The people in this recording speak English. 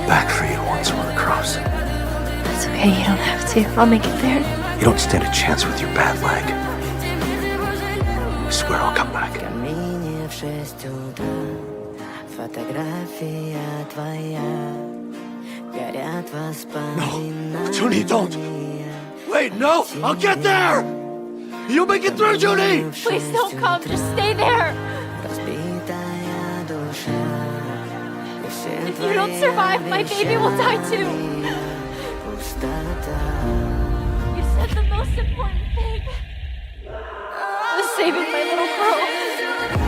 back for you once we're across. It's okay, you don't have to. I'll make it there. You don't stand a chance with your bad leg. I swear I'll come back. Камине в 6 утра, фотография твоя, горят воспоминания. Junie, don't! Wait, no! I'll get there! You'll make it through, Junie! Please don't come, just stay there! Разбитая душа, и все If you don't survive, my baby will die too! пустота. You said the most important thing was saving my little girl.